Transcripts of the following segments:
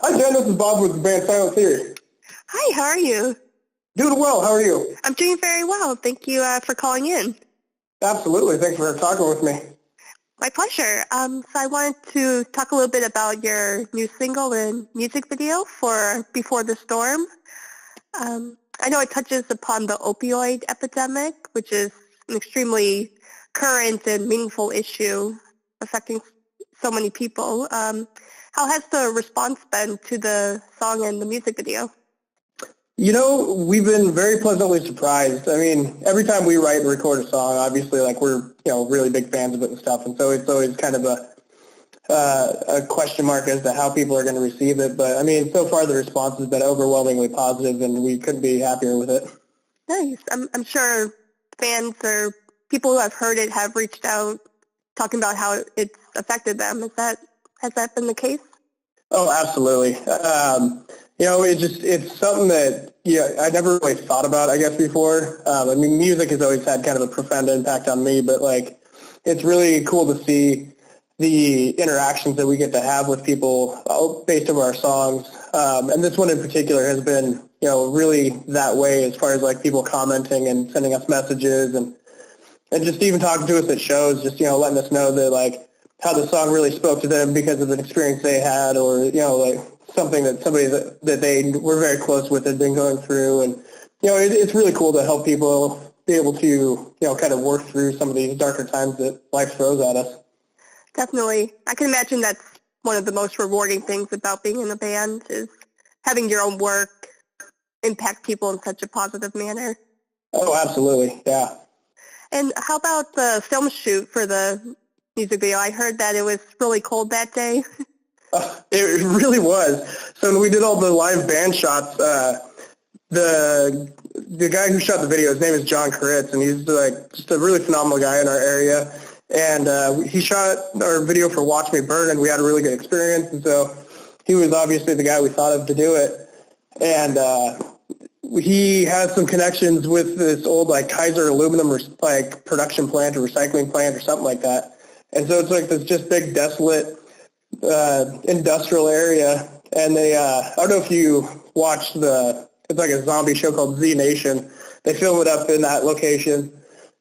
Hi, Jen. This is Bob with the band Silent Theory. Hi, how are you? Doing well. How are you? I'm doing very well. Thank you for calling in. Absolutely. Thanks for talking with me. My pleasure. So I wanted to talk a little bit about your new single and music video for Before the Storm. I know it touches upon the opioid epidemic, which is an extremely current and meaningful issue affecting so many people. How has the response been to the song and the music video? You know, we've been very pleasantly surprised. I mean, every time we write and record a song, obviously, like we're, really big fans of it and stuff. And so it's always kind of a question mark as to how people are going to receive it. But I mean, so far the response has been overwhelmingly positive, and we couldn't be happier with it. Nice. I'm sure fans or people who have heard it have reached out talking about how it's affected them. Has that been the case? Oh, absolutely. It's something that, I never really thought about, I guess, before. I mean, music has always had kind of a profound impact on me, but like, it's really cool to see the interactions that we get to have with people based on our songs. And this one in particular has been, really that way as far as like people commenting and sending us messages and just even talking to us at shows, just, letting us know that like, how the song really spoke to them because of an experience they had, or like something that somebody that they were very close with had been going through. And it's really cool to help people be able to kind of work through some of these darker times that life throws at us. Definitely. I can imagine that's one of the most rewarding things about being in a band is having your own work impact people in such a positive manner. Oh, absolutely. Yeah. And how about the film shoot for the music video? I heard that it was really cold that day. It really was. So when we did all the live band shots, the guy who shot the video, his name is John Koritz, and he's like just a really phenomenal guy in our area. And he shot our video for Watch Me Burn, and we had a really good experience. And so he was obviously the guy we thought of to do it. And he has some connections with this old like Kaiser aluminum like production plant or recycling plant or something like that. And so it's like this just big desolate industrial area. And they, I don't know if you watched it's like a zombie show called Z Nation. They film it up in that location.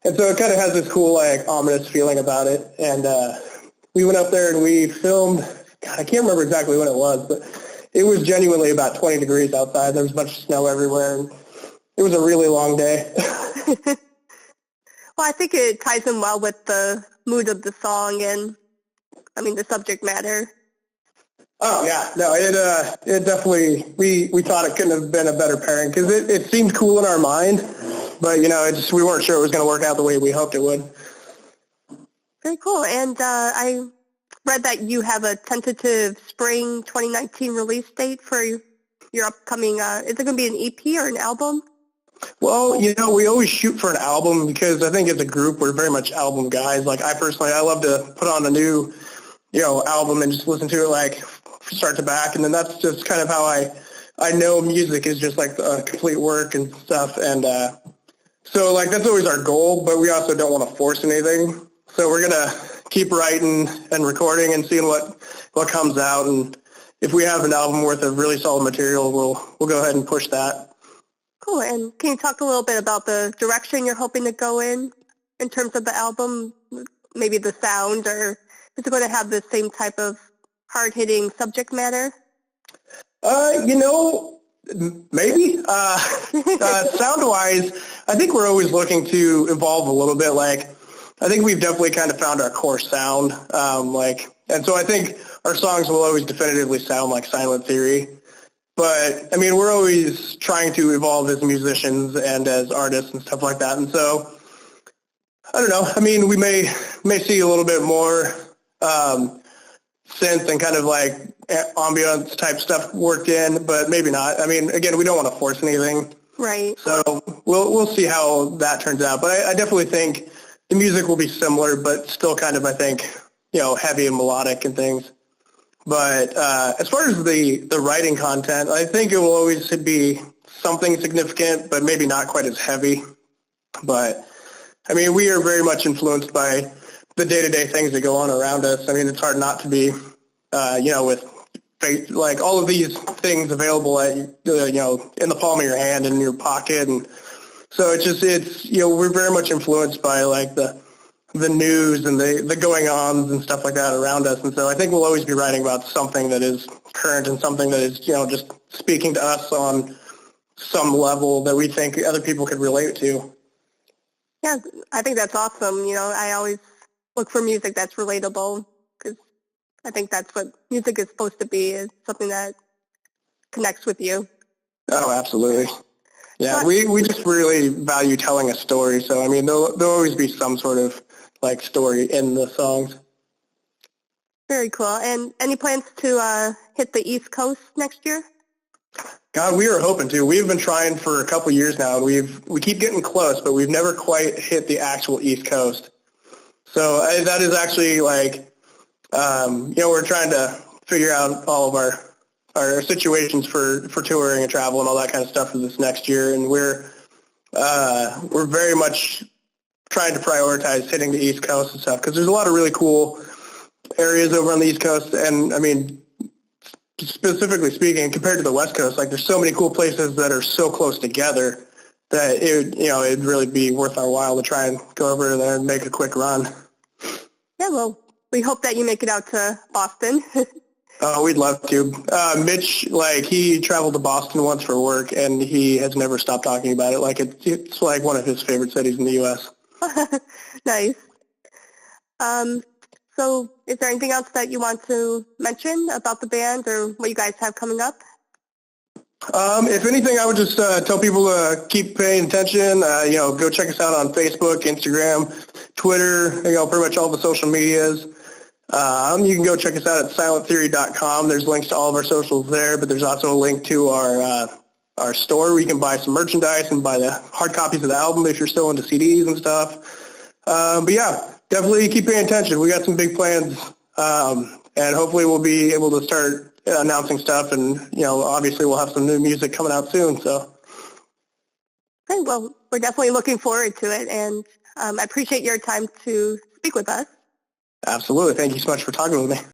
And so it kind of has this cool like ominous feeling about it. And we went up there and we filmed, God, I can't remember exactly when it was, but it was genuinely about 20 degrees outside. There was a bunch of snow everywhere. And it was a really long day. Well, I think it ties in well with the mood of the song and, I mean, the subject matter. Oh, yeah. No, it definitely, we thought it couldn't have been a better pairing because it seemed cool in our mind, but, we weren't sure it was going to work out the way we hoped it would. Very cool. And I read that you have a tentative spring 2019 release date for your upcoming, is it going to be an EP or an album? Well, we always shoot for an album because I think as a group, we're very much album guys. Like I love to put on a new, album and just listen to it like start to back. And then that's just kind of how I know music is just like a complete work and stuff. And so like that's always our goal, but we also don't want to force anything. So we're going to keep writing and recording and seeing what comes out. And if we have an album worth of really solid material, we'll go ahead and push that. Cool. And can you talk a little bit about the direction you're hoping to go in terms of the album, maybe the sound, or is it going to have the same type of hard-hitting subject matter? Maybe. Sound-wise, I think we're always looking to evolve a little bit. Like, I think we've definitely kind of found our core sound. And so I think our songs will always definitively sound like Silent Theory. But, I mean, we're always trying to evolve as musicians and as artists and stuff like that. And so, I don't know. I mean, we may see a little bit more synth and kind of like ambience type stuff worked in, but maybe not. I mean, again, we don't want to force anything. Right. So we'll see how that turns out. But I definitely think the music will be similar, but still kind of, I think, heavy and melodic and things. But as far as the writing content, I think it will always be something significant, but maybe not quite as heavy. But, I mean, we are very much influenced by the day-to-day things that go on around us. I mean, it's hard not to be, with like all of these things available at in the palm of your hand and in your pocket, and so it's we're very much influenced by like the news and the going-ons and stuff like that around us, and so I think we'll always be writing about something that is current and something that is just speaking to us on some level that we think other people could relate to. Yeah, I think that's awesome. I always look for music that's relatable because I think that's what music is supposed to be, is something that connects with you. Oh, absolutely. Yeah, we just really value telling a story. So, I mean, there'll always be some sort of like story in the songs. Very cool. And any plans to hit the East Coast next year? God, we are hoping to. We've been trying for a couple years now, and we keep getting close, but we've never quite hit the actual East Coast. So that is actually like, we're trying to figure out all of our situations for touring and travel and all that kind of stuff for this next year, and we're very much trying to prioritize hitting the East Coast and stuff because there's a lot of really cool areas over on the East Coast, and I mean, specifically speaking, compared to the West Coast, like there's so many cool places that are so close together that it'd really be worth our while to try and go over there and make a quick run. Yeah, well, we hope that you make it out to Boston. Oh, we'd love to. Mitch, like, he traveled to Boston once for work, and he has never stopped talking about it. Like, it's like one of his favorite cities in the U.S. Nice. So is there anything else that you want to mention about the band or what you guys have coming up? If anything, I would just tell people to keep paying attention. Go check us out on Facebook, Instagram, Twitter, pretty much all the social medias. You can go check us out at silenttheory.com. There's links to all of our socials there, but there's also a link to our store where you can buy some merchandise and buy the hard copies of the album if you're still into CDs and stuff. But yeah, definitely keep paying attention. We got some big plans, and hopefully we'll be able to start announcing stuff, and obviously we'll have some new music coming out soon. So, Okay, well, we're definitely looking forward to it, and I appreciate your time to speak with us. Absolutely. Thank you so much for talking with me.